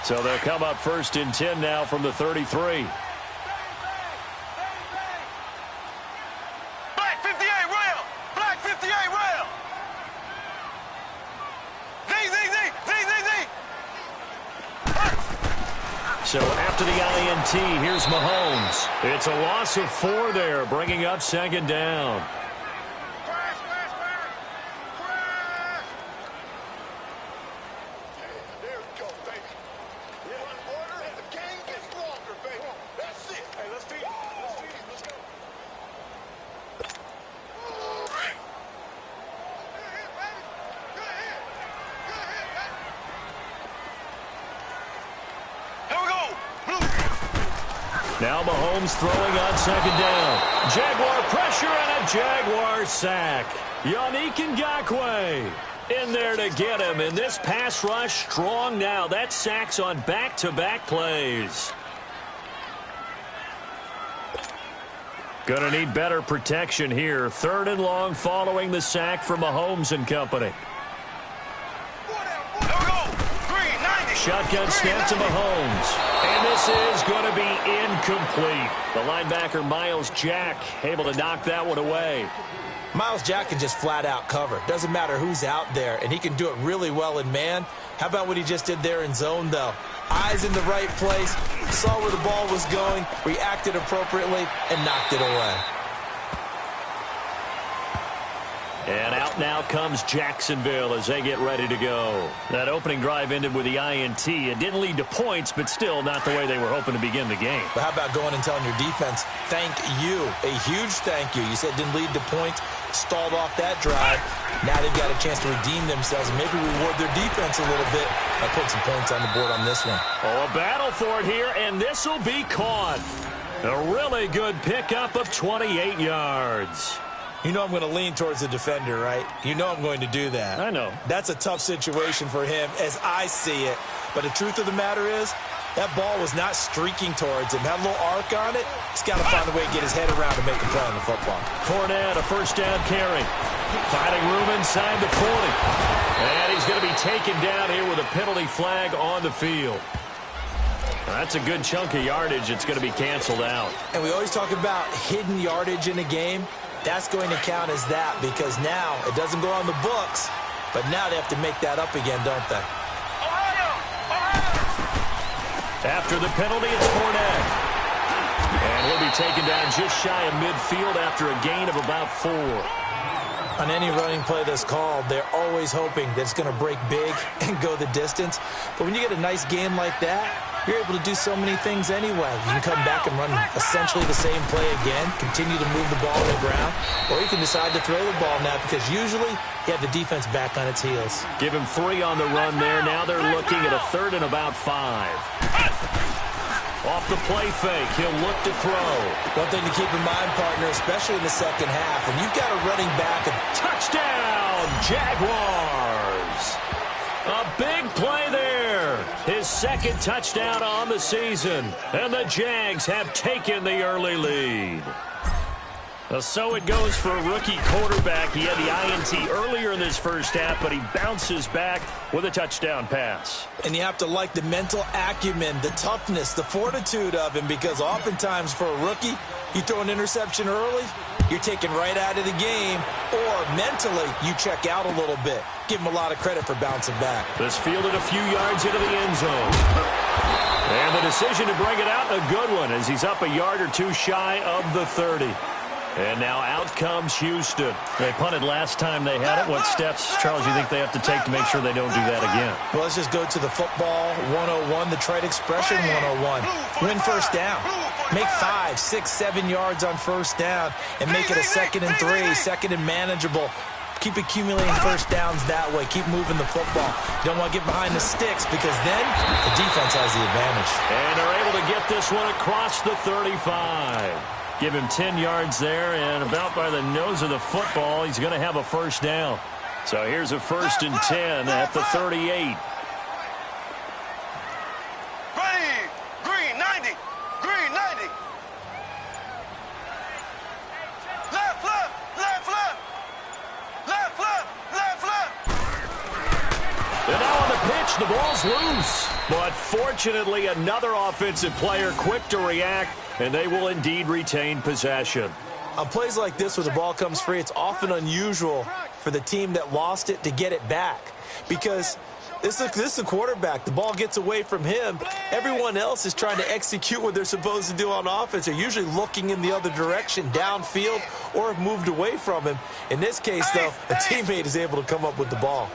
So they'll come up first and 10 now from the 33. Black 58 rail! Black 58 rail! Z! So after the INT, here's Mahomes. It's a loss of 4 there, bringing up second down. Now Mahomes throwing on second down. Jaguar pressure and a Jaguar sack. Yannick Ngakoue in there to get him. And this pass rush strong now. That sack's on back-to-back plays. Gonna need better protection here. 3rd and long following the sack from Mahomes and company. Shotgun snap to Mahomes. And this is going to be incomplete. The linebacker, Miles Jack, able to knock that one away. Miles Jack can just flat out cover. Doesn't matter who's out there, and he can do it really well in man. How about what he just did there in zone, though? Eyes in the right place, saw where the ball was going, reacted appropriately, and knocked it away. And out now comes Jacksonville as they get ready to go. That opening drive ended with the INT. It didn't lead to points, but still not the way they were hoping to begin the game. But how about going and telling your defense, thank you, a huge thank you. You said it didn't lead to points, stalled off that drive. Now they've got a chance to redeem themselves and maybe reward their defense a little bit by putting some points on the board on this one. Oh, a battle for it here, and this will be caught. A really good pickup of 28 yards. You know I'm going to lean towards the defender, right? You know I'm going to do that. I know. That's a tough situation for him as I see it. But the truth of the matter is, that ball was not streaking towards him. Had a little arc on it. He's got to find a way to get his head around and make a play on the football. Fournette, a first down carry. Finding room inside the 40. And he's going to be taken down here with a penalty flag on the field. That's a good chunk of yardage. It's going to be canceled out. And we always talk about hidden yardage in a game. That's going to count as that because now it doesn't go on the books, but now they have to make that up again, don't they? After the penalty, it's Fournette. And he'll be taken down just shy of midfield after a gain of about 4. On any running play that's called, they're always hoping that it's going to break big and go the distance. But when you get a nice game like that, you're able to do so many things anyway. You can come back and run essentially the same play again, continue to move the ball on the ground, or you can decide to throw the ball now because usually you have the defense back on its heels. Give him 3 on the run there. Now they're looking at a 3rd and about 5. Off the play fake, he'll look to throw. One thing to keep in mind, partner, especially in the second half, when you've got a running back. Touchdown, Jaguars! A big play there. His 2nd touchdown on the season. And the Jags have taken the early lead. So it goes for a rookie quarterback. He had the INT earlier in this first half, but he bounces back with a touchdown pass. And you have to like the mental acumen, the toughness, the fortitude of him, because oftentimes for a rookie, you throw an interception early, you're taken right out of the game, or mentally you check out a little bit. Give him a lot of credit for bouncing back. This fielded a few yards into the end zone. And the decision to bring it out, a good one, as he's up a yard or 2 shy of the 30. And now out comes Houston. They punted last time they had it. What steps, Charles, you think they have to take to make sure they don't do that again? Well, let's just go to the football 101, the trade expression 101. Win first down. Make 5, 6, 7 yards on first down and make it a 2nd and 3, 2nd and manageable. Keep accumulating first downs that way. Keep moving the football. You don't want to get behind the sticks because then the defense has the advantage. And they're able to get this one across the 35. Give him 10 yards there, and about by the nose of the football, he's going to have a first down. So here's a 1st and 10 at the 38. Green 90. Green 90. Left. And now on the pitch, the ball's loose. But fortunately, another offensive player quick to react, and they will indeed retain possession. On plays like this where the ball comes free, it's often unusual for the team that lost it to get it back. Because this is the quarterback. The ball gets away from him. Everyone else is trying to execute what they're supposed to do on offense. They're usually looking in the other direction, downfield, or have moved away from him. In this case, though, a teammate is able to come up with the ball.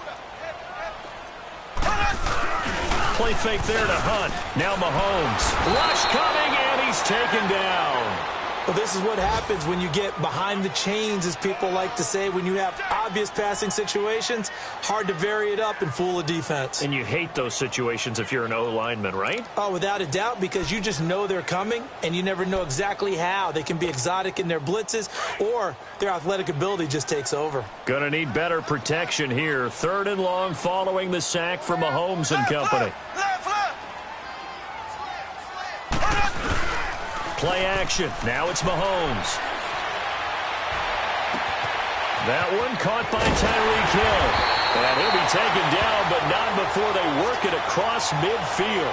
Play fake there to Hunt. Now Mahomes. Rush coming, and he's taken down. Well, this is what happens when you get behind the chains, as people like to say. When you have obvious passing situations, hard to vary it up and fool a defense. And you hate those situations if you're an O-lineman, right? Oh, without a doubt, because you just know they're coming, and you never know exactly how. They can be exotic in their blitzes, or their athletic ability just takes over. Gonna need better protection here. 3rd and long following the sack from Mahomes and company. Play action. Now it's Mahomes. That one caught by Tyreek Hill. And he'll be taken down, but not before they work it across midfield.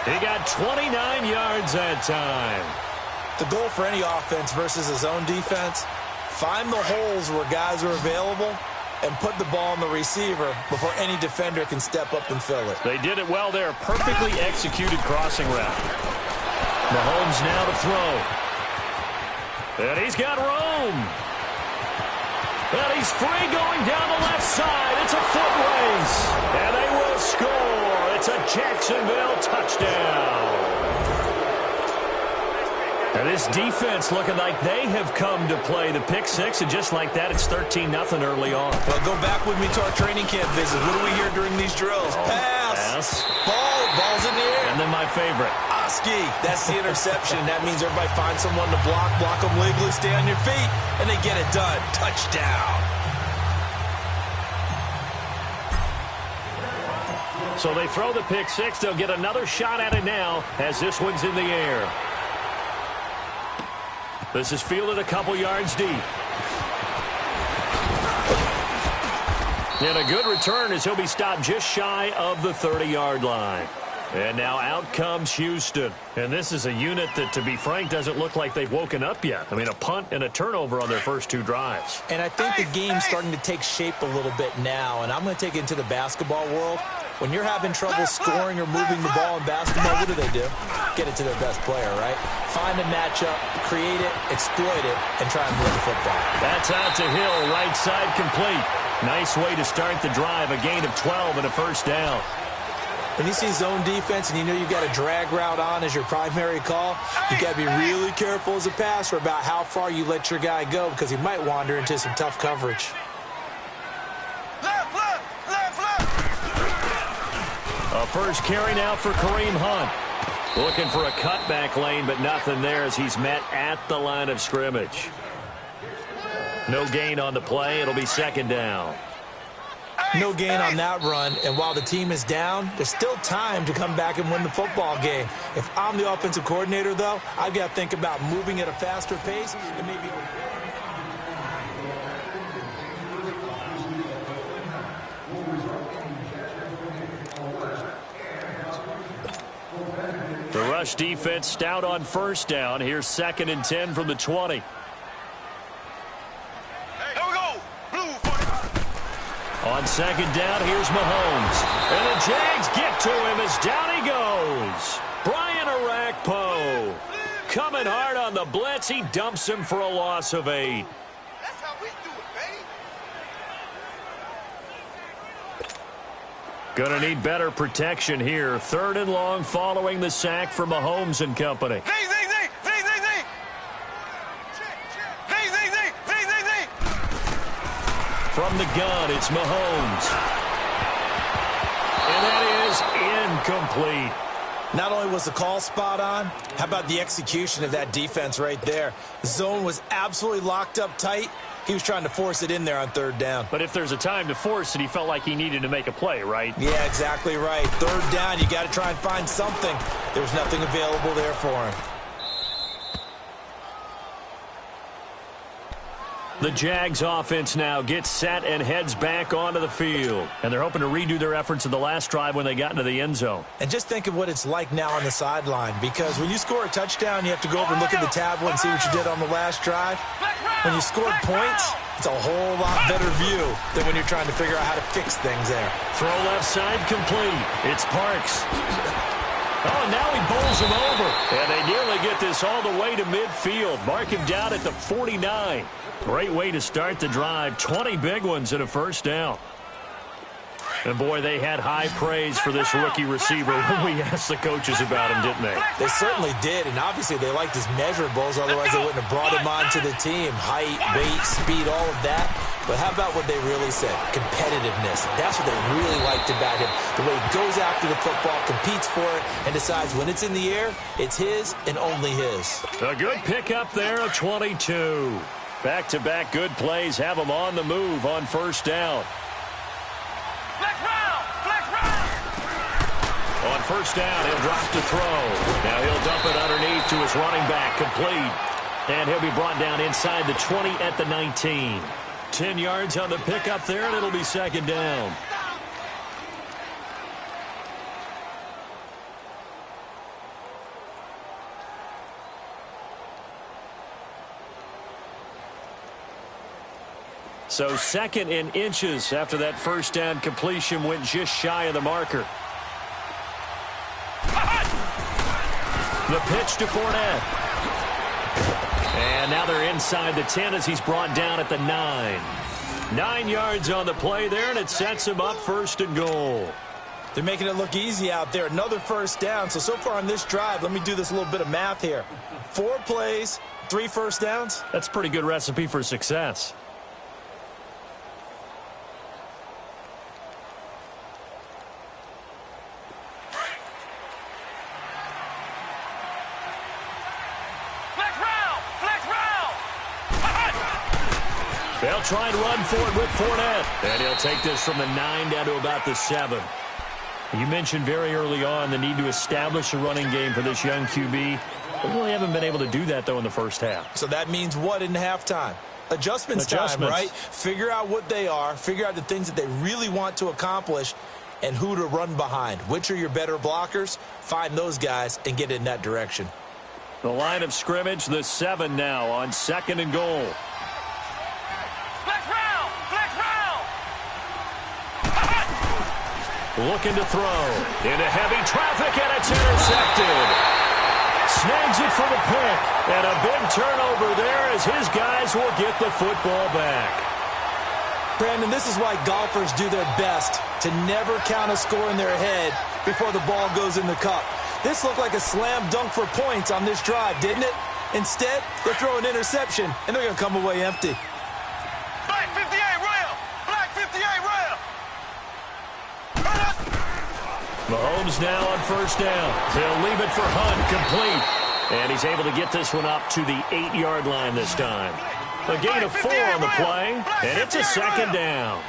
He got 29 yards that time. The goal for any offense versus a zone defense, find the holes where guys are available and put the ball on the receiver before any defender can step up and fill it. They did it well there. Perfectly executed crossing route. Mahomes now to throw. And he's got room. And he's free going down the left side. It's a foot race. And they will score. It's a Jacksonville touchdown. And this defense looking like they have come to play the pick six, and just like that, it's 13-0 early on. Well, go back with me to our training camp visit. What do we hear during these drills? Pass. Ball's in the air. And then my favorite. Oski. That's the interception. That means everybody finds someone to block them legally, stay on your feet, and they get it done. Touchdown. So they throw the pick six. They'll get another shot at it now as this one's in the air. This is fielded a couple yards deep. And a good return as he'll be stopped just shy of the 30-yard line. And now out comes Houston. And this is a unit that, to be frank, doesn't look like they've woken up yet. I mean, a punt and a turnover on their first 2 drives. And I think the game's starting to take shape a little bit now. And I'm going to take it into the basketball world. When you're having trouble scoring or moving the ball in basketball, what do? Get it to their best player, right? Find a matchup, create it, exploit it, and try and move the football. That's out to Hill, right side complete. Nice way to start the drive, a gain of 12 and a first down. When you see zone defense and you know you've got a drag route on as your primary call, you've got to be really careful as a passer about how far you let your guy go, because he might wander into some tough coverage. A first carry now for Kareem Hunt. Looking for a cutback lane, but nothing there as he's met at the line of scrimmage. No gain on the play. It'll be second down. No gain on that run, and while the team is down, there's still time to come back and win the football game. If I'm the offensive coordinator, though, I've got to think about moving at a faster pace and maybe... The rush defense stout on first down. Here's 2nd and 10 from the 20. Here we go. Blue 40. On second down, here's Mahomes. And the Jags get to him as down he goes. Brian Arakpo coming hard on the blitz. He dumps him for a loss of 8. That's how we do it, baby. Gonna need better protection here. 3rd and long following the sack for Mahomes and company. From the gun, it's Mahomes. And that is incomplete. Not only was the call spot on, how about the execution of that defense right there? The zone was absolutely locked up tight. He was trying to force it in there on 3rd down. But if there's a time to force it, he felt like he needed to make a play, right? Yeah, exactly right. 3rd down, you got to try and find something. There was nothing available there for him. The Jags offense now gets set and heads back onto the field. And they're hoping to redo their efforts in the last drive when they got into the end zone. And just think of what it's like now on the sideline, because when you score a touchdown, you have to go over and look at the tablet and see what you did on the last drive. When you scored points, it's a whole lot better view than when you're trying to figure out how to fix things there. Throw left side complete. It's Parks. Oh, and now he bowls him over. And they nearly get this all the way to midfield. Mark him down at the 49. Great way to start the drive. 20 big ones and a first down. And, boy, they had high praise for this rookie receiver when we asked the coaches about him, didn't they? They certainly did, and obviously they liked his measurables. Otherwise, they wouldn't have brought him onto the team. Height, weight, speed, all of that. But how about what they really said? Competitiveness. That's what they really liked about him. The way he goes after the football, competes for it, and decides when it's in the air, it's his and only his. A good pickup there, a 22. Back-to-back good plays have him on the move on first down. On first down, he'll drop to throw. Now he'll dump it underneath to his running back, complete. And he'll be brought down inside the 20 at the 19. 10 yards on the pickup there, and it'll be second down. So second in inches after that first down completion went just shy of the marker. The pitch to Fournette. And now they're inside the 10 as he's brought down at the 9. 9 yards on the play there, and it sets him up first and goal. They're making it look easy out there. Another first down. So far on this drive, let me do this little bit of math here. 4 plays, 3 first downs. That's a pretty good recipe for success. They'll try and run for it with Fournette. And he'll take this from the 9 down to about the 7. You mentioned very early on the need to establish a running game for this young QB. They really haven't been able to do that, though, in the first half. So that means what in halftime? Adjustments time, right? Figure out what they are. Figure out the things that they really want to accomplish and who to run behind. Which are your better blockers? Find those guys and get in that direction. The line of scrimmage, the 7 now on second and goal. Looking to throw. Into heavy traffic, and it's intercepted. Snags it for the pick. And a big turnover there as his guys will get the football back. Brandon, this is why golfers do their best to never count a score in their head before the ball goes in the cup. This looked like a slam dunk for points on this drive, didn't it? Instead, they throw an interception, and they're going to come away empty. Black 58 rail! Black 58 rail! Mahomes now on first down. He'll leave it for Hunt, complete. And he's able to get this one up to the 8-yard line this time. A gain of 4 on the play, and it's a second down.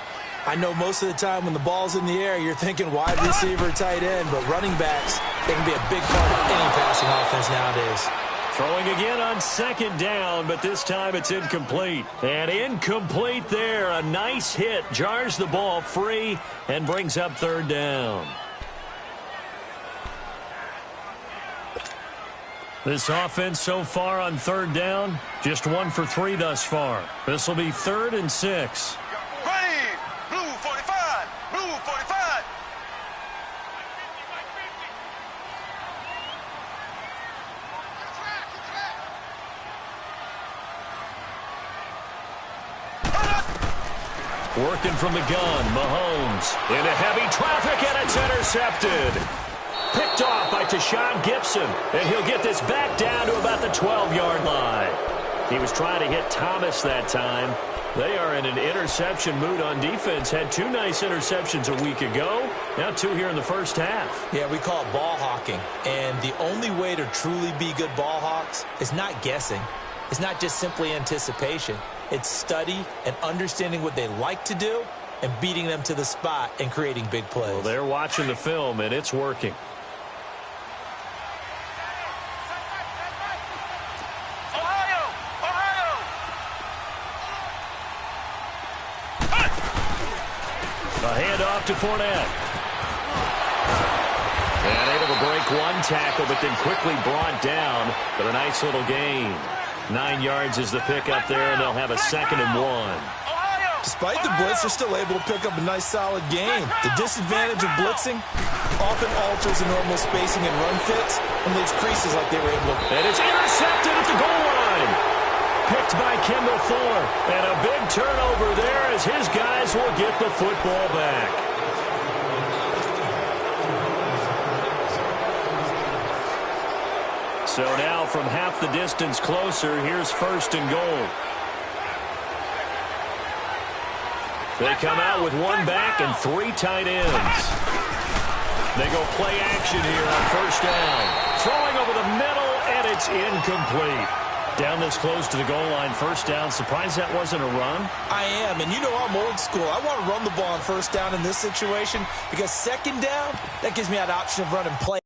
I know most of the time when the ball's in the air, you're thinking wide receiver, tight end, but running backs, they can be a big part of any passing offense nowadays. Throwing again on second down, but this time it's incomplete. And incomplete there. A nice hit. Jars the ball free and brings up third down. This offense so far on third down, just 1 for 3 thus far. This will be 3rd and 6. Ready! Blue 45! Blue 45! Working from the gun, Mahomes. Into heavy traffic, and it's intercepted. Picked off by Tashawn Gibson, and he'll get this back down to about the 12-yard line. He was trying to hit Thomas that time. They are in an interception mood on defense. Had 2 nice interceptions a week ago. Now 2 here in the first half. Yeah, we call it ball hawking. And the only way to truly be good ball hawks is not guessing. It's not just simply anticipation. It's study and understanding what they like to do and beating them to the spot and creating big plays. Well, they're watching the film, and it's working. off to Fournette. And able to break one tackle, but then quickly brought down. But a nice little gain. 9 yards is the pickup there, and they'll have a 2nd and 1. Despite the blitz, they're still able to pick up a nice, solid gain. The disadvantage of blitzing often alters the normal spacing and run fits and leaves creases like they were able to. And it's intercepted at the goal line. Picked by Kendall Fuller. And a big turnover there as his guys will get the football back. So now from half the distance closer, here's 1st and goal. They come out with 1 back and 3 tight ends. They go play action here on 1st down. Throwing over the middle, and it's incomplete. Down this close to the goal line, 1st down. Surprised that wasn't a run? I am, and you know I'm old school. I want to run the ball on 1st down in this situation because 2nd down, that gives me that option of running play.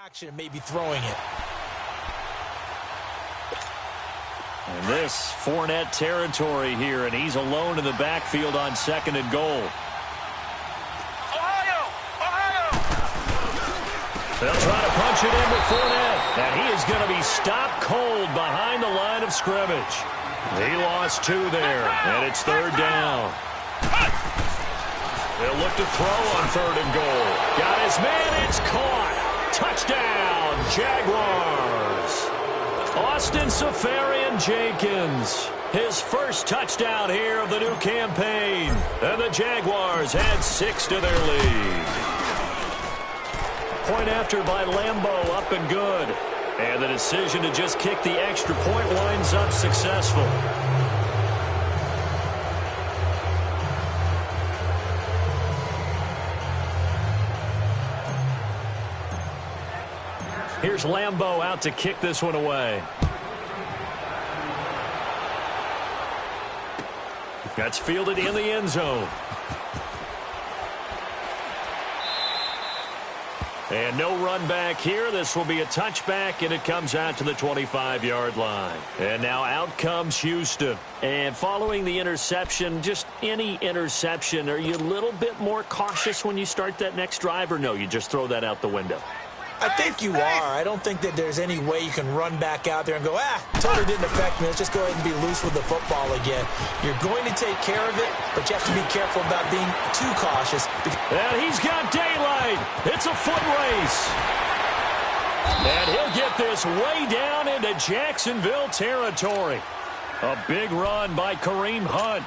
Action, maybe throwing it. And this Fournette territory here, and he's alone in the backfield on 2nd and goal. Ohio! They'll try to punch it in with Fournette, and he is going to be stopped cold behind the line of scrimmage. He lost 2 there, and it's 3rd down. They'll look to throw on 3rd and goal. Got his man, it's caught. Touchdown, Jaguars. Austin Seferian-Jenkins, his 1st touchdown here of the new campaign. And the Jaguars add 6 to their lead. Point after by Lambeau, up and good. And the decision to just kick the extra point winds up successful. Here's Lambeau out to kick this one away. That's fielded in the end zone. And no run back here. This will be a touchback, and it comes out to the 25-yard line. And now out comes Houston. And following the interception, just any interception, are you a little bit more cautious when you start that next drive, or no, you just throw that out the window? I think you are. I don't think that there's any way you can run back out there and go, totally didn't affect me. Let's just go ahead and be loose with the football again. You're going to take care of it, but you have to be careful about being too cautious. And he's got daylight. It's a foot race. And he'll get this way down into Jacksonville territory. A big run by Kareem Hunt.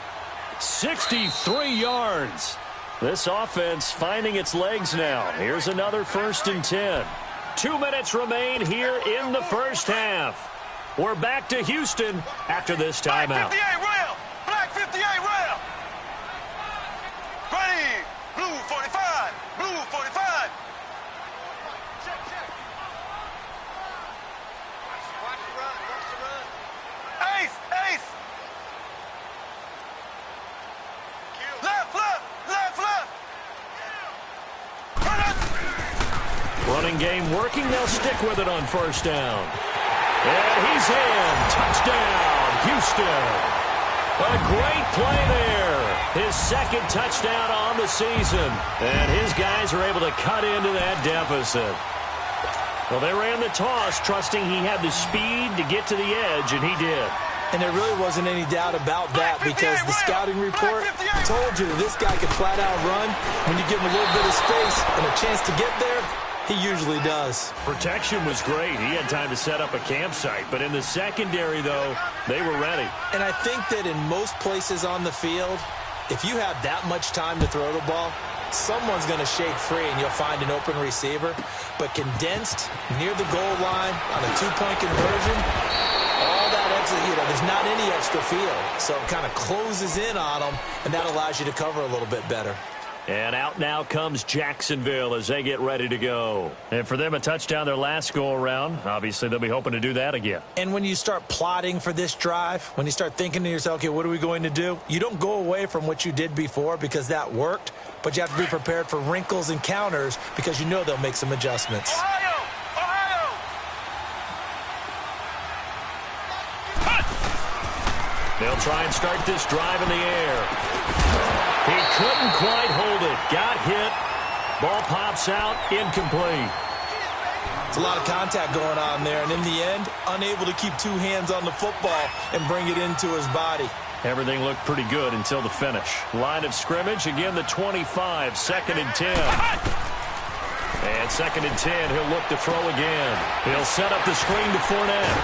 63 yards. This offense finding its legs now. Here's another 1st and 10. 2 minutes remain here in the 1st half. We're back to Houston after this timeout. Black 58 rail! Black 58 rail! Ready! Blue 45! Blue 45! Check, check. Watch the run, watch the run. Ace! Ace! Left, left! Left, left! Run it! Running game working. They'll stick with it on 1st down. And he's in. Touchdown, Houston. A great play there. His 2nd touchdown on the season. And his guys are able to cut into that deficit. Well, they ran the toss, trusting he had the speed to get to the edge, and he did. And there really wasn't any doubt about that because the scouting report told you that this guy could flat out run. When you give him a little bit of space and a chance to get there, He usually does. Protection was great. He had time to set up a campsite. But in the secondary, though, they were ready. And I think that in most places on the field, if you have that much time to throw the ball, someone's going to shake free and you'll find an open receiver. But condensed near the goal line on a two-point conversion, all that extra, there's not any extra field. So it kind of closes in on them, and that allows you to cover a little bit better. And out now comes Jacksonville as they get ready to go. And for them, a touchdown their last go-around. Obviously, they'll be hoping to do that again. And when you start plotting for this drive, when you start thinking to yourself, okay, what are we going to do? You don't go away from what you did before because that worked, but you have to be prepared for wrinkles and counters because you know they'll make some adjustments. Ohio! They'll try and start this drive in the air. He couldn't quite hold it. Got hit. Ball pops out. Incomplete. It's a lot of contact going on there, and in the end, unable to keep two hands on the football and bring it into his body. Everything looked pretty good until the finish. Line of scrimmage, again the 25, 2nd and 10. And 2nd and 10, he'll look to throw again. He'll set up the screen to Fournette.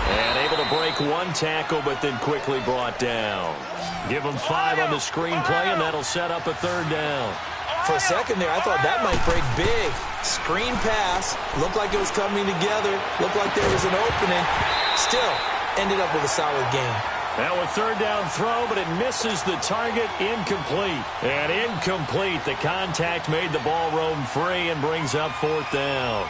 And able to break one tackle, but then quickly brought down. Give him 5 on the screen play, and that'll set up a 3rd down. For a second there, I thought that might break big. Screen pass, looked like it was coming together, looked like there was an opening. Still, ended up with a solid game. Now a 3rd down throw, but it misses the target. Incomplete. And incomplete. The contact made the ball roam free and brings up 4th down.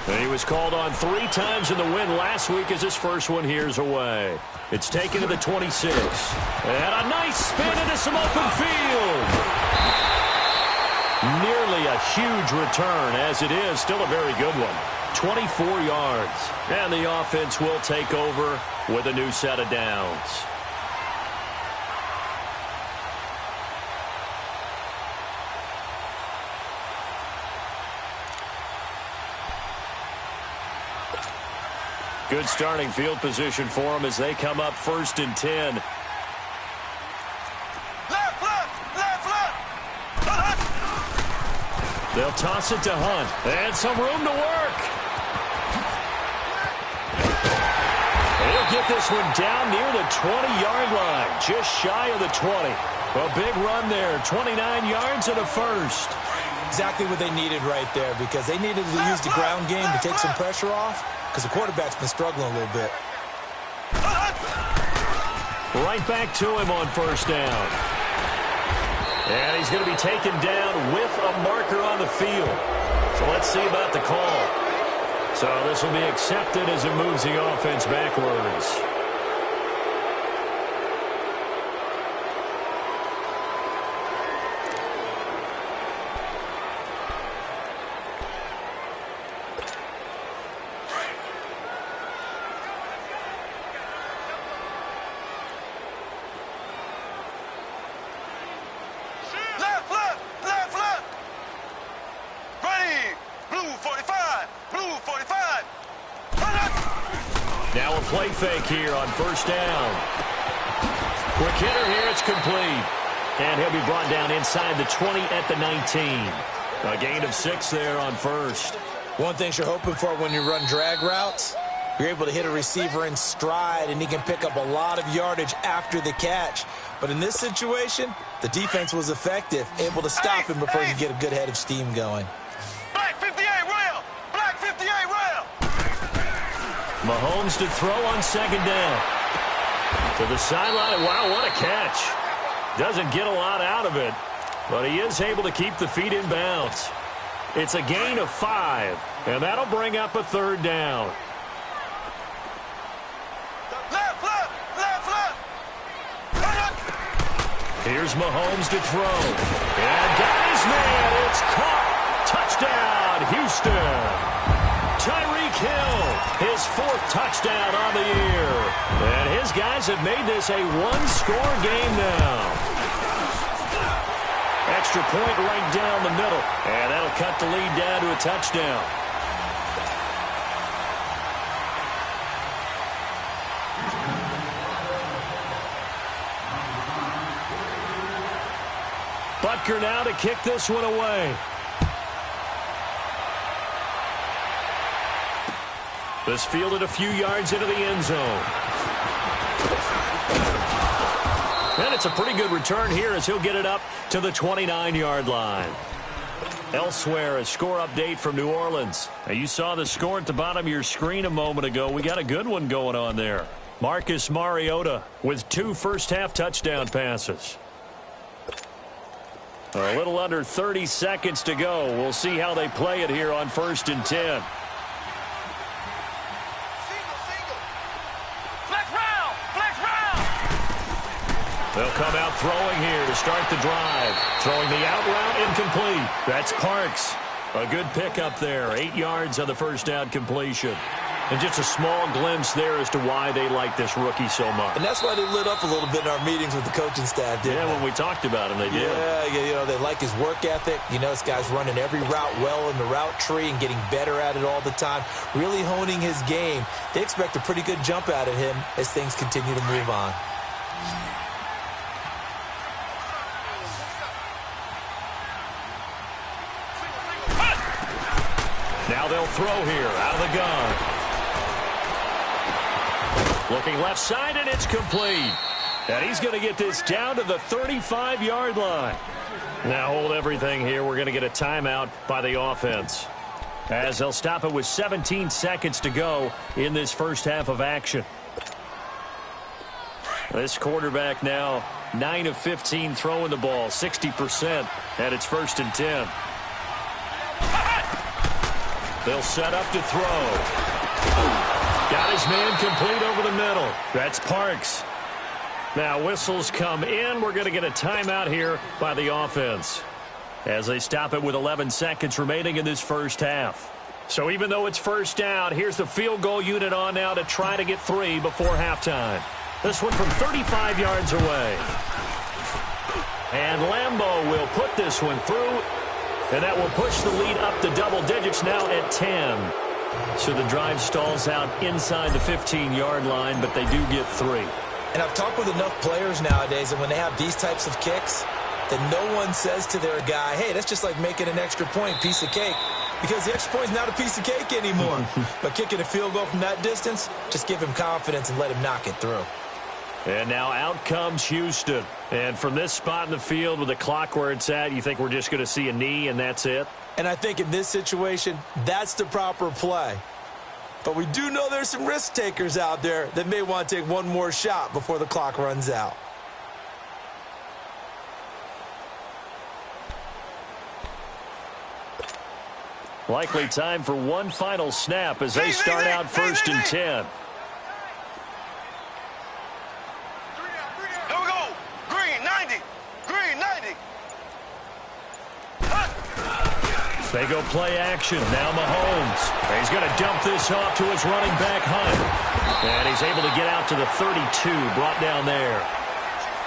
And he was called on 3 times in the win last week as his first one here's away. It's taken to the 26. And a nice spin into some open field. Nearly a huge return, as it is still a very good one. 24 yards. And the offense will take over with a new set of downs. Good starting field position for them as they come up 1st and 10. They'll toss it to Hunt. And some room to work. He'll get this one down near the 20-yard line. Just shy of the 20. A big run there. 29 yards and a first. Exactly what they needed right there because they needed to use the ground game to take some pressure off because the quarterback's been struggling a little bit. Right back to him on 1st down. And he's going to be taken down with a marker on the field. So let's see about the call. So this will be accepted as it moves the offense backwards. Now a play fake here on 1st down. Quick hitter here, it's complete. And he'll be brought down inside the 20 at the 19. A gain of 6 there on 1st. One thing you're hoping for when you run drag routes, you're able to hit a receiver in stride and he can pick up a lot of yardage after the catch. But in this situation, the defense was effective, able to stop him before he could get a good head of steam going. Black 58 rail! Black 58 rail! Mahomes to throw on 2nd down. To the sideline. Wow, what a catch. Doesn't get a lot out of it, but he is able to keep the feet in bounds. It's a gain of 5, and that'll bring up a 3rd down. Left, left, left, left! Here's Mahomes to throw. And got his man. It's caught. Touchdown, Houston. Tyreek Hill, his 4th touchdown on the year. And his guys have made this a 1-score game now. Extra point right down the middle. And that'll cut the lead down to a touchdown. kicker now to kick this one away. This fielded a few yards into the end zone. And it's a pretty good return here as he'll get it up to the 29-yard line. Elsewhere, a score update from New Orleans. Now, you saw the score at the bottom of your screen a moment ago. We got a good one going on there. Marcus Mariota with 2 first-half touchdown passes. A little under 30 seconds to go. We'll see how they play it here on 1st and 10. They'll come out throwing here to start the drive. Throwing the out route incomplete. That's Parks. A good pickup there. 8 yards on the first down completion. And just a small glimpse there as to why they like this rookie so much. And that's why they lit up a little bit in our meetings with the coaching staff, didn't they? When we talked about him, they did. Yeah, they like his work ethic. This guy's running every route well in the route tree and getting better at it all the time, really honing his game. They expect a pretty good jump out of him as things continue to move on. Now they'll throw here out of the gun. Looking left side, and it's complete. And he's going to get this down to the 35-yard line. Now hold everything here. We're going to get a timeout by the offense, as they'll stop it with 17 seconds to go in this first half of action. This quarterback now 9 of 15 throwing the ball, 60%, and it's 1st and 10. They'll set up to throw. Got his man complete over the middle. That's Parks. Now whistles come in. We're going to get a timeout here by the offense, as they stop it with 11 seconds remaining in this first half. So even though it's first down, here's the field goal unit on now to try to get 3 before halftime. This one from 35 yards away. And Lambeau will put this one through. And that will push the lead up to double digits now at 10. So the drive stalls out inside the 15-yard line, but they do get 3. And I've talked with enough players nowadays, and when they have these types of kicks, that no one says to their guy, hey, that's just like making an extra point, piece of cake. Because the extra point is not a piece of cake anymore. But kicking a field goal from that distance, just give him confidence and let him knock it through. And now out comes Houston. And from this spot in the field with the clock where it's at, you think we're just going to see a knee and that's it? And I think in this situation, that's the proper play. But we do know there's some risk takers out there that may want to take one more shot before the clock runs out. Likely time for one final snap as they start out 1st and 10. They go play action. Now Mahomes. He's going to dump this off to his running back, Hunt. And he's able to get out to the 32, brought down there.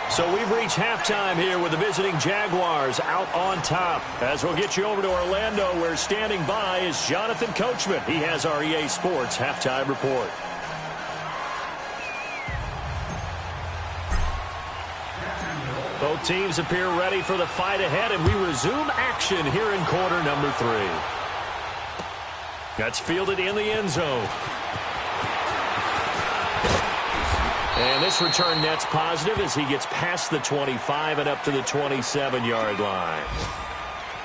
So we've reached halftime here with the visiting Jaguars out on top. As we'll get you over to Orlando, where standing by is Jonathan Coachman. He has our EA Sports halftime report. Both teams appear ready for the fight ahead, and we resume action here in quarter number 3. That's fielded in the end zone. And this return net's positive as he gets past the 25 and up to the 27-yard line.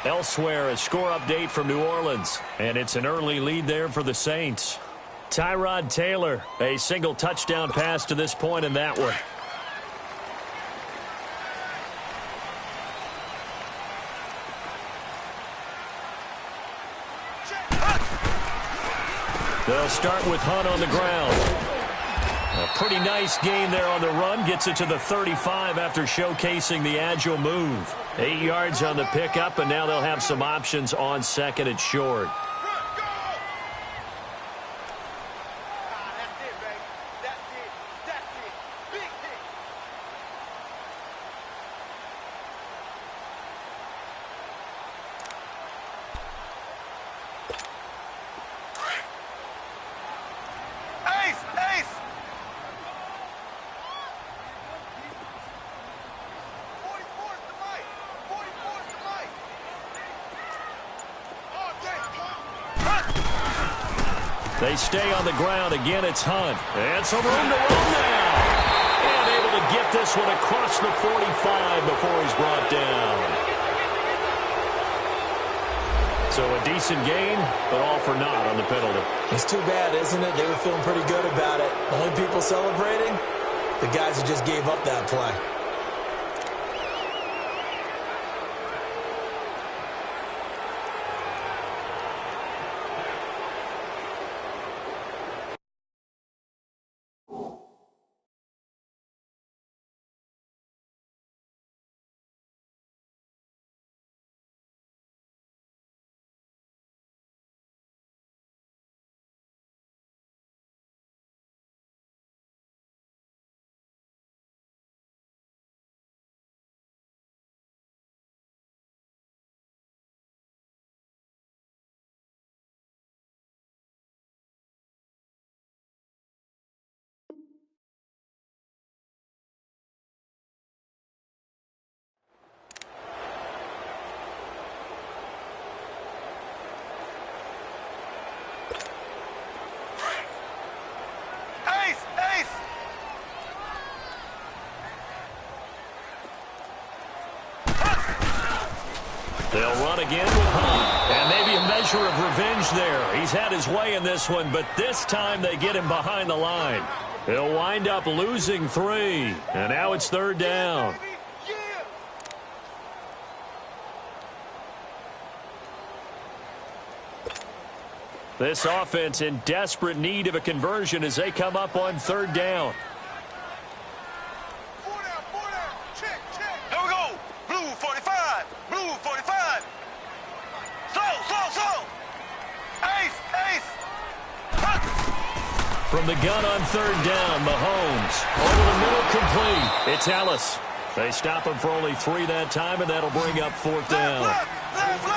Elsewhere, a score update from New Orleans, and it's an early lead there for the Saints. Tyrod Taylor, a single touchdown pass to this point in that one. They'll start with Hunt on the ground. A pretty nice gain there on the run. Gets it to the 35 after showcasing the agile move. 8 yards on the pickup, and now they'll have some options on 2nd and short. They stay on the ground. Again, it's Hunt. And some room to run now. And able to get this one across the 45 before he's brought down. So a decent gain, but all for naught on the penalty. It's too bad, isn't it? They were feeling pretty good about it. The only people celebrating, the guys who just gave up that play. They'll run again with Hunt. And maybe a measure of revenge there. He's had his way in this one, but this time they get him behind the line. He'll wind up losing 3. And now it's 3rd down. This offense in desperate need of a conversion as they come up on 3rd down. From the gun on 3rd down, Mahomes over the middle, complete. It's Ellis. They stop him for only 3 that time, and that'll bring up 4th down.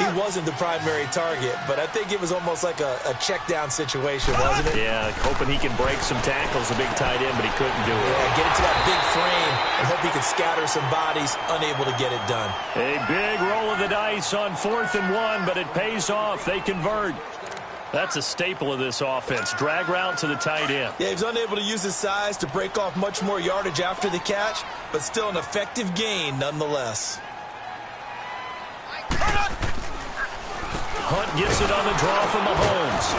He wasn't the primary target, but I think it was almost like a check down situation, wasn't it? Yeah, hoping he can break some tackles, a big tight end, but he couldn't do it. Yeah, get it to that big frame and hope he can scatter some bodies, unable to get it done. A big roll of the dice on 4th and 1, but it pays off. They convert. That's a staple of this offense. Drag route to the tight end. Yeah, he was unable to use his size to break off much more yardage after the catch, but still an effective gain nonetheless. Hunt gets it on the draw from Mahomes.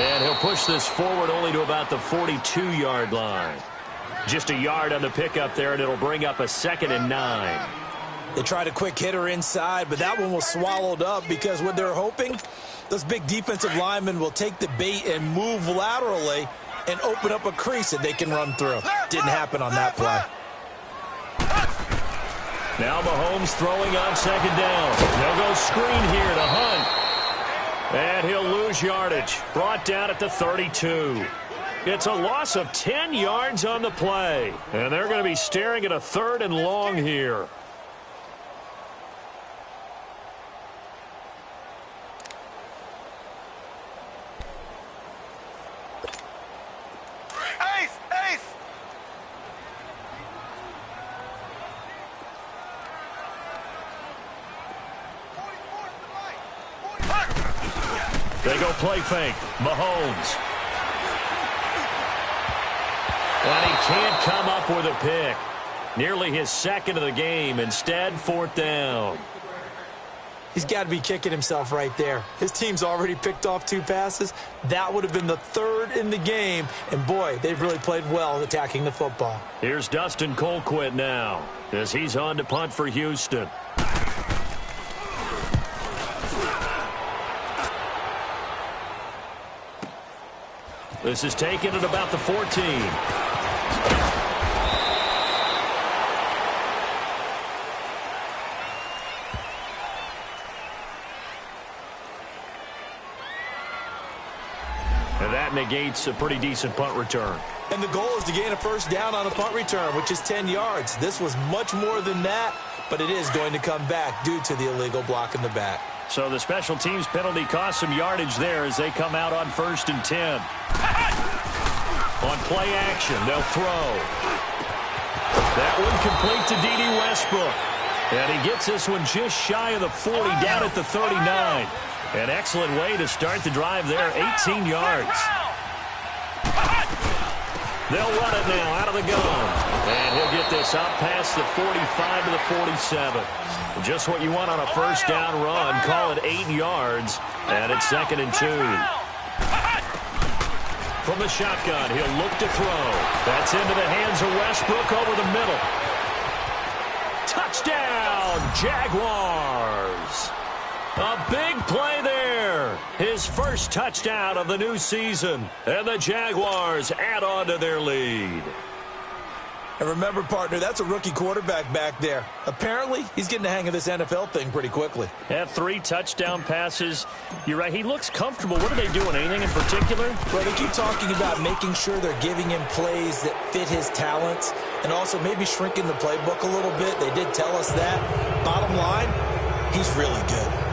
And he'll push this forward only to about the 42-yard line. Just a yard on the pickup there, and it'll bring up a 2nd and 9. They tried a quick hitter inside, but that one was swallowed up because what they're hoping, those big defensive linemen will take the bait and move laterally and open up a crease that they can run through. Didn't happen on that play. Now Mahomes throwing on 2nd down. They'll go screen here to Hunt. And he'll lose yardage. Brought down at the 32. It's a loss of 10 yards on the play. And they're going to be staring at a 3rd and long here. They go play fake. Mahomes. And he can't come up with a pick. Nearly his 2nd of the game. Instead, 4th down. He's got to be kicking himself right there. His team's already picked off 2 passes. That would have been the 3rd in the game. And, boy, they've really played well attacking the football. Here's Dustin Colquitt now as he's on to punt for Houston. This is taken at about the 14. And that negates a pretty decent punt return. And the goal is to gain a 1st down on a punt return, which is 10 yards. This was much more than that, but it is going to come back due to the illegal block in the back. So the special teams penalty cost some yardage there as they come out on 1st and 10. On play action, they'll throw. That one complete to D.D. Westbrook. And he gets this one just shy of the 40, down at the 39. An excellent way to start the drive there, 18 yards. They'll run it now out of the gun. And he'll get this up past the 45 to the 47. Just what you want on a first down run. Call it 8 yards. And it's 2nd and 2. From the shotgun, he'll look to throw. That's into the hands of Westbrook over the middle. Touchdown, Jaguars. A big play there. His first touchdown of the new season. And the Jaguars add on to their lead. And remember, partner, that's a rookie quarterback back there. Apparently, he's getting the hang of this NFL thing pretty quickly. Had 3 touchdown passes. You're right, he looks comfortable. What are they doing? Anything in particular? Well, they keep talking about making sure they're giving him plays that fit his talents and also maybe shrinking the playbook a little bit. They did tell us that. Bottom line, he's really good.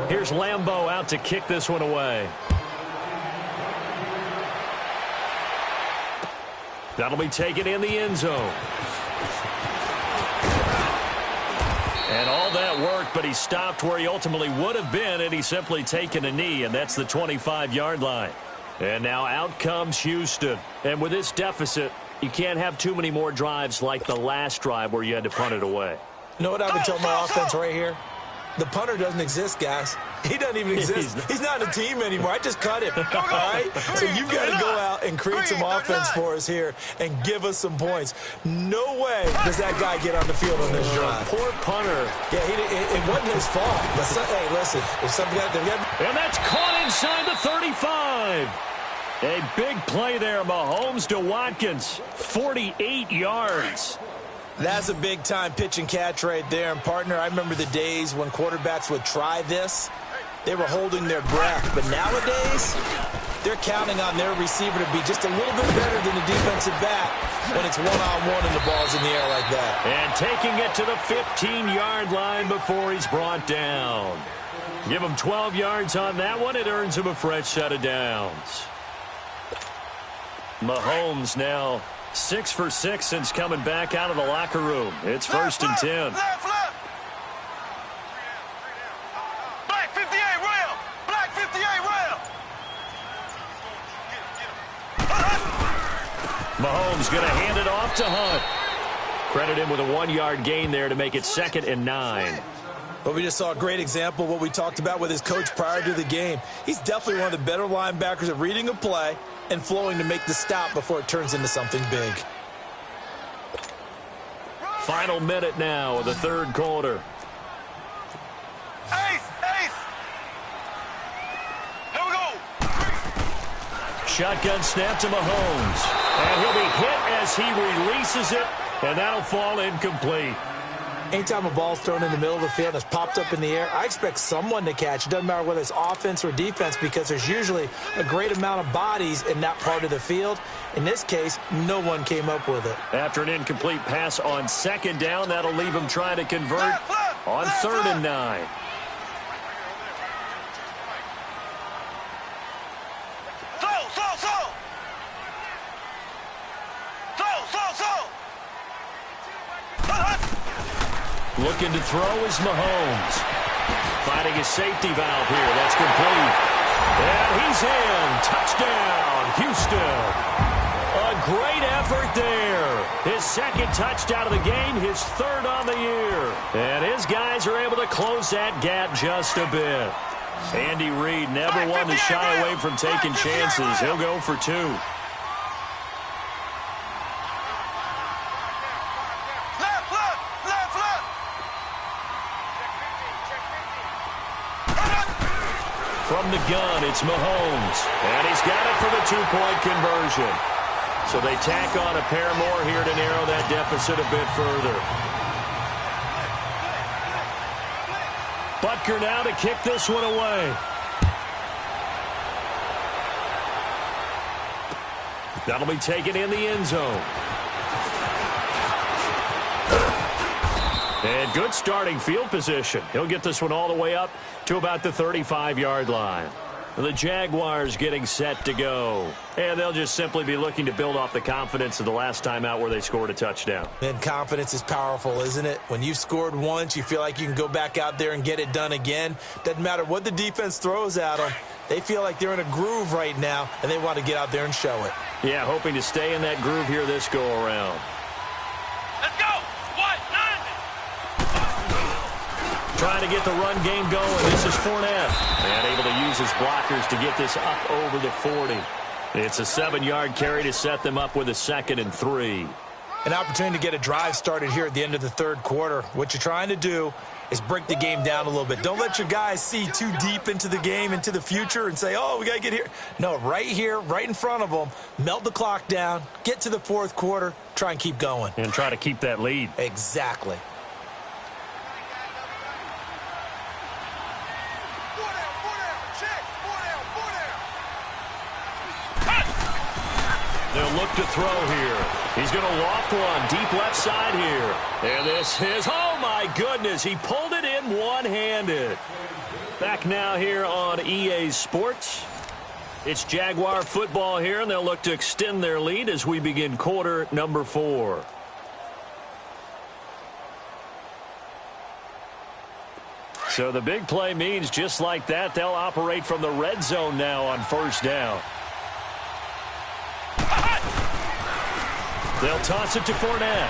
Here's Lambeau out to kick this one away. That'll be taken in the end zone. And all that work, but he stopped where he ultimately would have been had he simply taken a knee, and that's the 25-yard line. And now out comes Houston. And with this deficit, you can't have too many more drives like the last drive where you had to punt it away. You know what I would tell my offense right here? The punter doesn't exist, guys. He doesn't even exist. He's not a team anymore. I just cut him. All right? So you've got to go out and create some offense for us here and give us some points. No way does that guy get on the field on this drive. Poor punter. Yeah, it wasn't his fault. But hey, listen, if something got there, and that's caught inside the 35. A big play there, Mahomes to Watkins, 48 yards. That's a big-time pitch and catch right there. And, partner, I remember the days when quarterbacks would try this. They were holding their breath. But nowadays, they're counting on their receiver to be just a little bit better than the defensive back when it's one-on-one and the ball's in the air like that. And taking it to the 15-yard line before he's brought down. Give him 12 yards on that one. It earns him a fresh set of downs. Mahomes now 6 for 6 since coming back out of the locker room. It's 1st and 10. Left. Black 58, rail. Black 58, rail. Mahomes going to hand it off to Hunt. Credit him with a 1-yard gain there to make it 2nd and 9. But we just saw a great example of what we talked about with his coach prior to the game. He's definitely one of the better linebackers at reading a play and flowing to make the stop before it turns into something big. Final minute now of the third quarter. Ace. Here we go. Shotgun snap to Mahomes. And he'll be hit as he releases it, and that'll fall incomplete. Anytime a ball's thrown in the middle of the field and it's popped up in the air, I expect someone to catch. It doesn't matter whether it's offense or defense because there's usually a great amount of bodies in that part of the field. In this case, no one came up with it. After an incomplete pass on 2nd down, that'll leave him trying to convert on 3rd and 9. Looking to throw is Mahomes. Finding his safety valve here. That's complete. And he's in. Touchdown, Houston. A great effort there. His 2nd touchdown of the game, his 3rd on the year. And his guys are able to close that gap just a bit. Andy Reid never one to shy away from taking chances. He'll go for 2. From the gun, it's Mahomes. And he's got it for the 2-point conversion. So they tack on a pair more here to narrow that deficit a bit further. Butker now to kick this one away. That'll be taken in the end zone. And good starting field position. He'll get this one all the way up to about the 35-yard line. The Jaguars getting set to go. And they'll just simply be looking to build off the confidence of the last time out where they scored a touchdown. And confidence is powerful, isn't it? When you've scored once, you feel like you can go back out there and get it done again. Doesn't matter what the defense throws at them. They feel like they're in a groove right now, and they want to get out there and show it. Yeah, hoping to stay in that groove here this go-around. Let's go. What? 90. Trying to get the run game going. This is Fournette. And able to use his blockers to get this up over the 40. It's a 7-yard carry to set them up with a 2nd and 3. An opportunity to get a drive started here at the end of the third quarter. What you're trying to do is break the game down a little bit. Don't let your guys see too deep into the game, into the future, and say, oh, we got to get here. No, right here, right in front of them, melt the clock down, get to the fourth quarter, try and keep going. And try to keep that lead. Exactly. They'll look to throw here. He's going to loft one deep left side here. And this is, oh my goodness, he pulled it in one-handed. Back now here on EA Sports. It's Jaguar football here, and they'll look to extend their lead as we begin quarter number 4. So the big play means just like that, they'll operate from the red zone now on first down. They'll toss it to Fournette.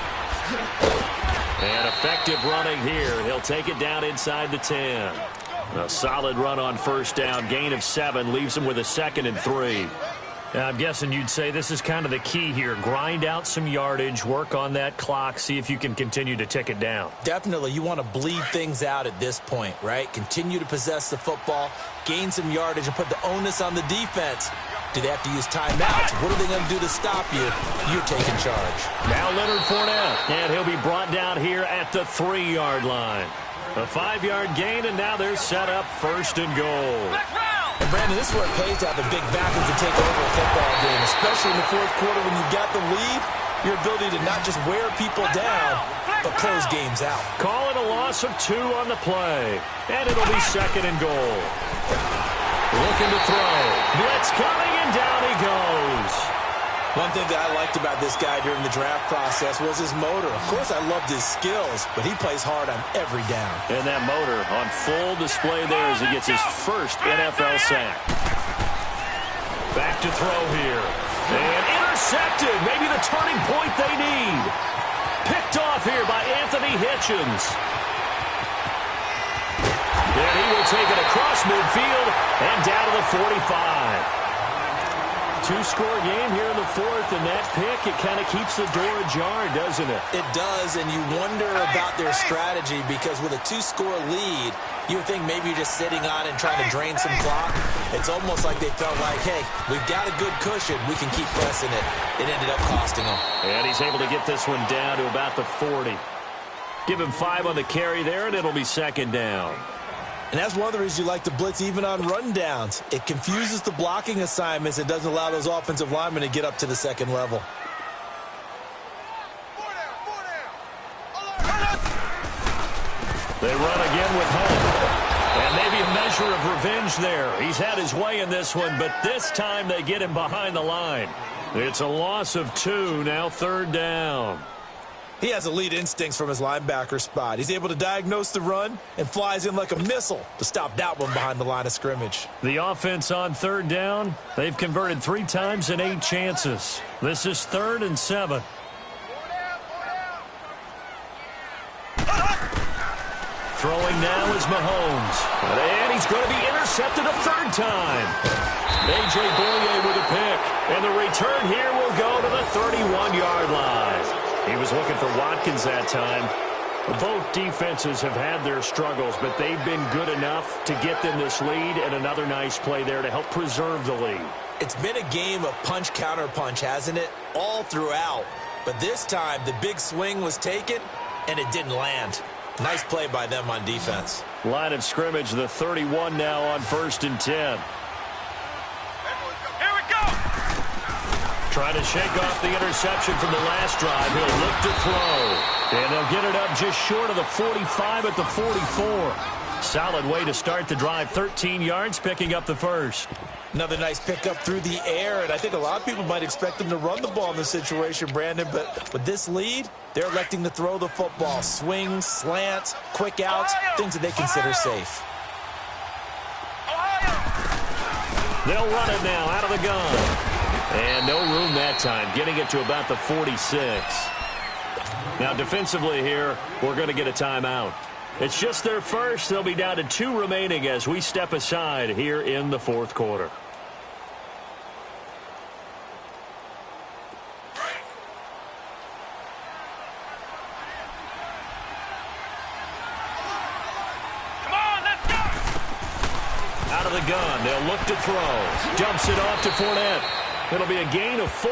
And effective running here. He'll take it down inside the 10. A solid run on first down. Gain of 7 leaves him with a 2nd and 3. I'm guessing you'd say this is kind of the key here. Grind out some yardage, work on that clock, see if you can continue to tick it down. Definitely. You want to bleed things out at this point, right? Continue to possess the football, gain some yardage, and put the onus on the defense. Do they have to use timeouts? What are they going to do to stop you? You're taking charge. Now Leonard Fournette, and he'll be brought down here at the 3-yard line. A 5-yard gain, and now they're set up 1st and goal. And Brandon, this is where it pays to have a big back who can take over a football game, especially in the fourth quarter when you've got the lead. Your ability to not just wear people down, but close games out. Call it a loss of 2 on the play, and it'll be 2nd and goal. Looking to throw. Blitz coming, and down he goes. One thing that I liked about this guy during the draft process was his motor. Of course, I loved his skills, but he plays hard on every down. And that motor on full display there as he gets his first NFL sack. Back to throw here. And intercepted. Maybe the turning point they need. Picked off here by Anthony Hitchens. And he will take it across midfield and down to the 45. 2-score game here in the fourth, and that pick, it kind of keeps the door ajar, doesn't it? It does, and you wonder about their strategy because with a 2-score lead, you would think maybe you're just sitting on it and trying to drain some clock. It's almost like they felt like, hey, we've got a good cushion. We can keep pressing it. It ended up costing them. And he's able to get this one down to about the 40. Give him 5 on the carry there, and it'll be 2nd down. And that's one of the reasons you like to blitz even on rundowns. It confuses the blocking assignments. It doesn't allow those offensive linemen to get up to the 2nd level. They run again with Hunt. And maybe a measure of revenge there. He's had his way in this one, but this time they get him behind the line. It's a loss of 2, now 3rd down. He has elite instincts from his linebacker spot. He's able to diagnose the run and flies in like a missile to stop that one behind the line of scrimmage. The offense on 3rd down, they've converted 3 times in 8 chances. This is 3rd and 7. Throwing now is Mahomes. And he's going to be intercepted a 3rd time. A.J. Bouye with a pick. And the return here will go to the 31-yard line. He was looking for Watkins that time. Both defenses have had their struggles, but they've been good enough to get them this lead, and another nice play there to help preserve the lead. It's been a game of punch-counter-punch, hasn't it? All throughout. But this time, the big swing was taken, and it didn't land. Nice play by them on defense. Line of scrimmage, the 31 now on 1st and 10. Here we go. Trying to shake off the interception from the last drive. He'll look to throw. And they'll get it up just short of the 45 at the 44. Solid way to start the drive. 13 yards, picking up the first. Another nice pickup through the air, and I think a lot of people might expect them to run the ball in this situation, Brandon, but with this lead, they're electing to throw the football. Swings, slants, quick outs, things that they consider safe. They'll run it now out of the gun. And no room that time, getting it to about the 46. Now defensively here, we're going to get a timeout. It's just their first. They'll be down to 2 remaining as we step aside here in the fourth quarter. Come on, let's go! Out of the gun, they'll look to throw. Dumps it off to Fournette. It'll be a gain of 4.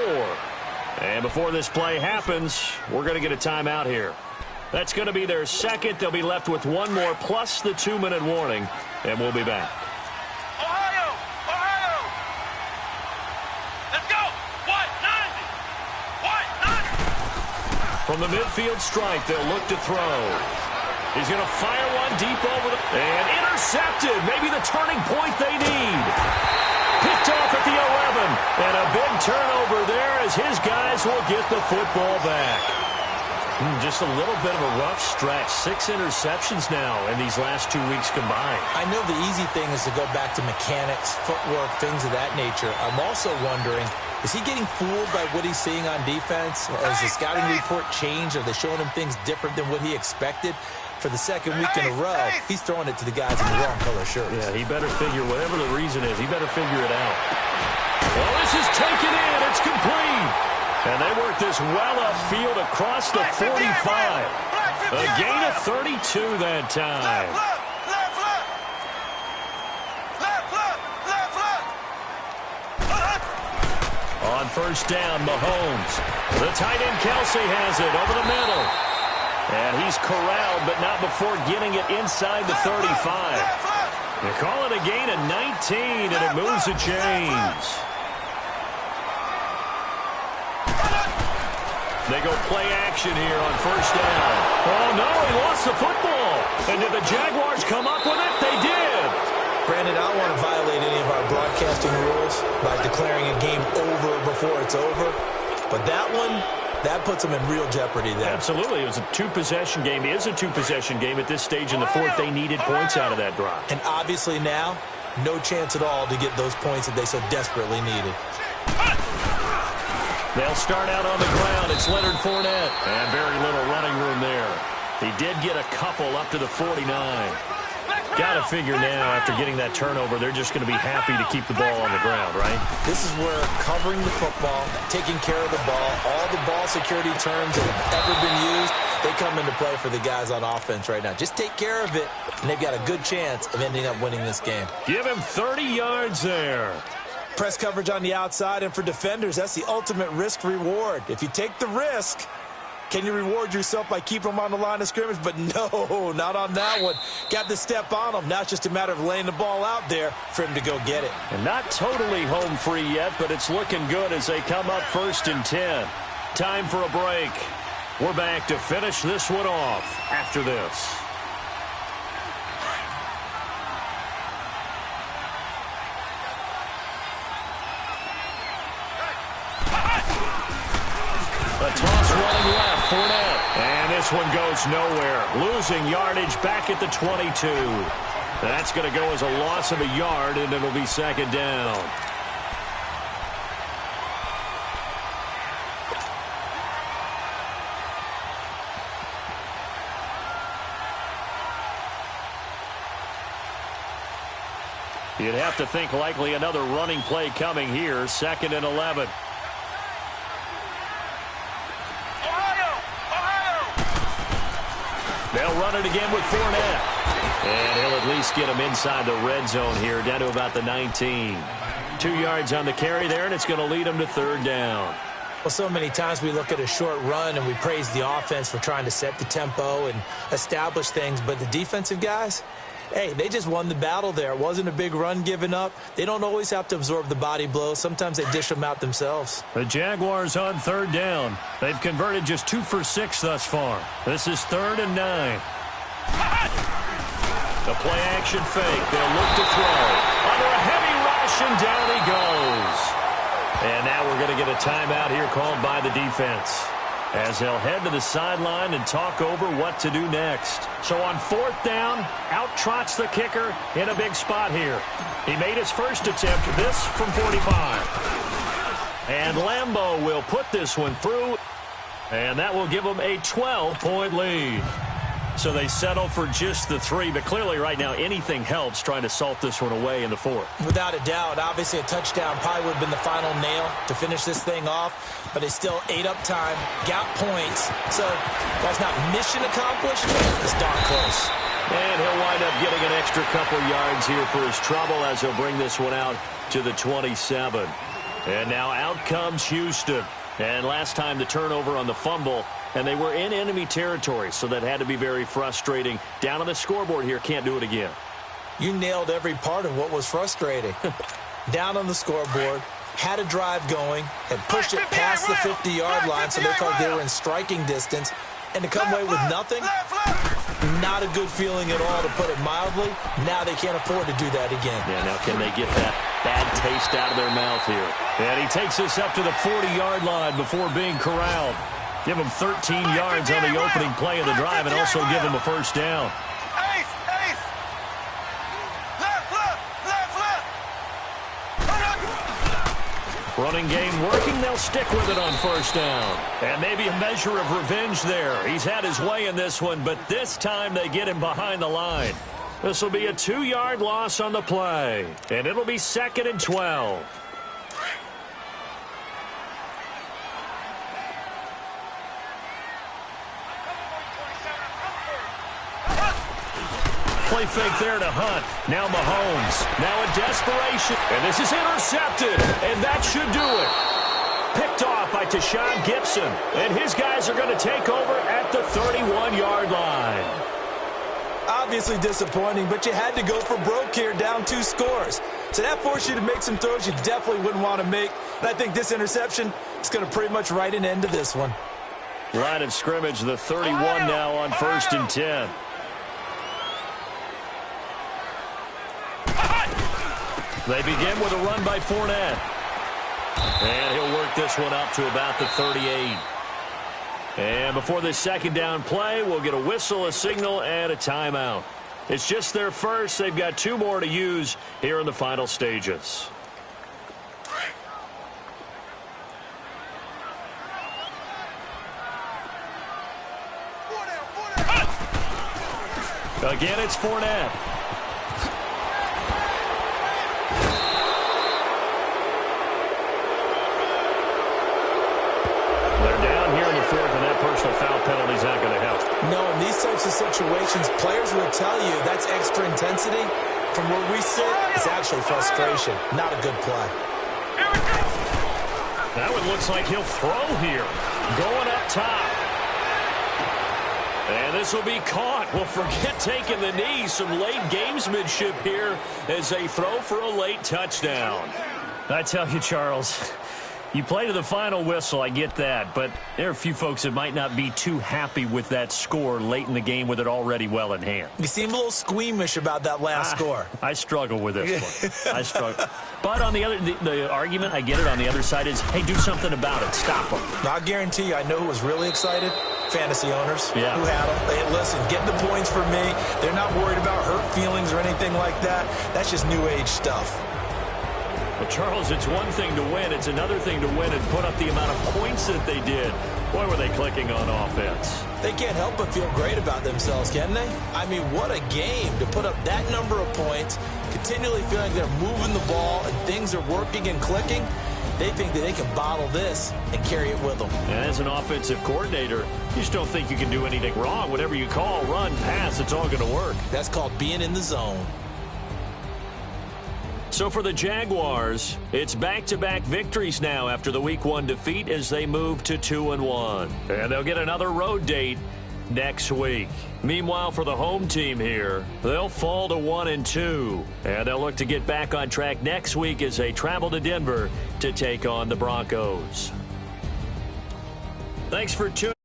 And before this play happens, we're going to get a timeout here. That's going to be their second. They'll be left with 1 more plus the 2-minute warning, and we'll be back. Ohio! Ohio! Let's go! 190! 190! From the midfield strike, they'll look to throw. He's going to fire one deep over the... And intercepted. Maybe the turning point they need. Picked off at the 11. And a big turnover there as his guys will get the football back. Just a little bit of a rough stretch. 6 interceptions now in these last 2 weeks combined. I know the easy thing is to go back to mechanics, footwork, things of that nature. I'm also wondering, is he getting fooled by what he's seeing on defense? Has the scouting report changed? Are they showing him things different than what he expected? For the second week in a row, he's throwing it to the guys in the wrong color shirts. Yeah, he better figure, whatever the reason is, he better figure it out. Well, this is taken in. It's complete. And they work this well upfield across the 45. A gain of 32 that time. On first down, Mahomes. The tight end Kelsey has it over the middle. And he's corralled, but not before getting it inside the 35. They call it a gain of 19, and it moves the chains. They go play action here on first down. Oh, no, he lost the football. And did the Jaguars come up with it? They did. Brandon, I don't want to violate any of our broadcasting rules by declaring a game over before it's over. But that one, that puts them in real jeopardy there. Absolutely. It was a 2-possession game. It is a 2-possession game at this stage in the fourth. They needed points out of that drive. And obviously now, no chance at all to get those points that they so desperately needed. They'll start out on the ground. It's Leonard Fournette. And very little running room there. He did get a couple up to the 49. Got to figure now, after getting that turnover, they're just going to be happy to keep the ball on the ground, right? This is where covering the football, taking care of the ball, all the ball security terms that have ever been used, they come into play for the guys on offense right now. Just take care of it, and they've got a good chance of ending up winning this game. Give him 30 yards there. Press coverage on the outside, and for defenders, that's the ultimate risk-reward. If you take the risk, can you reward yourself by keeping them on the line of scrimmage? But no, not on that one. Got to step on them. Now it's just a matter of laying the ball out there for him to go get it. And not totally home free yet, but it's looking good as they come up 1st and 10. Time for a break. We're back to finish this one off after this. A toss running left, Fournette. And this one goes nowhere. Losing yardage back at the 22. That's going to go as a loss of a yard, and it'll be 2nd down. You'd have to think likely another running play coming here. 2nd and 11. They'll run it again with Fournette. And he'll at least get him inside the red zone here, down to about the 19. 2 yards on the carry there, and it's going to lead him to 3rd down. Well, so many times we look at a short run and we praise the offense for trying to set the tempo and establish things, but the defensive guys, hey, they just won the battle there. It wasn't a big run given up. They don't always have to absorb the body blows. Sometimes they dish them out themselves. The Jaguars on 3rd down. They've converted just 2 for 6 thus far. This is 3rd and 9. A play-action fake. They'll look to throw. Under a heavy rush, and down he goes. And now we're going to get a timeout here called by the defense, as they'll head to the sideline and talk over what to do next. So on 4th down, out trots the kicker in a big spot here. He made his first attempt, this from 45. And Lambeau will put this one through, and that will give them a 12-point lead. So they settle for just the 3, but clearly right now anything helps trying to salt this one away in the 4th. Without a doubt, obviously a touchdown probably would have been the final nail to finish this thing off, but they still ate up time, got points. So that's not mission accomplished, it's darn close. And he'll wind up getting an extra couple yards here for his trouble as he'll bring this one out to the 27. And now out comes Houston. And last time the turnover on the fumble, and they were in enemy territory, so that had to be very frustrating. Down on the scoreboard here, can't do it again. You nailed every part of what was frustrating. Down on the scoreboard, had a drive going, and pushed it past the 50-yard line, so they thought they were in striking distance, and to come away with nothing, not a good feeling at all, to put it mildly. Now they can't afford to do that again. Yeah, now can they get that bad taste out of their mouth here? And he takes this up to the 40-yard line before being corralled. Give him 13 yards on the opening play of the drive and also give him a first down. Ace, ace. Left. Running game working. They'll stick with it on first down. And maybe a measure of revenge there. He's had his way in this one, but this time they get him behind the line. This will be a 2-yard loss on the play, and it'll be 2nd and 12. Play fake there to Hunt. Now Mahomes. Now a desperation. And this is intercepted. And that should do it. Picked off by Tashawn Gibson. And his guys are going to take over at the 31-yard line. Obviously disappointing, but you had to go for broke here, down 2 scores. So that forced you to make some throws you definitely wouldn't want to make. And I think this interception is going to pretty much write an end to this one. Line of scrimmage, the 31 now on 1st and 10. They begin with a run by Fournette. And he'll work this one up to about the 38. And before this 2nd down play, we'll get a whistle, a signal, and a timeout. It's just their first. They've got 2 more to use here in the final stages. Again, it's Fournette. Personal foul penalty's not going to help. No, in these types of situations, players will tell you that's extra intensity. From where we sit, it's actually frustration. Not a good play. That one looks like he'll throw here. Going up top. And this will be caught. Well, forget taking the knee. Some late gamesmanship here as they throw for a late touchdown. I tell you, Charles, you play to the final whistle, I get that, but there are a few folks that might not be too happy with that score late in the game with it already well in hand. You seem a little squeamish about that last score. I struggle with this one. I struggle. But on the other, the argument, I get it, on the other side is, hey, do something about it. Stop them. I'll guarantee you, I know who was really excited. Fantasy owners who had them. Hey, listen, get the points for me. They're not worried about hurt feelings or anything like that. That's just new age stuff. Well, Charles, it's one thing to win. It's another thing to win and put up the amount of points that they did. Boy, were they clicking on offense. They can't help but feel great about themselves, can they? I mean, what a game to put up that number of points, continually feeling they're moving the ball and things are working and clicking. They think that they can bottle this and carry it with them. And as an offensive coordinator, you just don't think you can do anything wrong. Whatever you call, run, pass, it's all going to work. That's called being in the zone. So for the Jaguars, it's back-to-back victories now after the Week 1 defeat as they move to 2-1. And they'll get another road date next week. Meanwhile, for the home team here, they'll fall to 1-2. And they'll look to get back on track next week as they travel to Denver to take on the Broncos. Thanks for tuning in.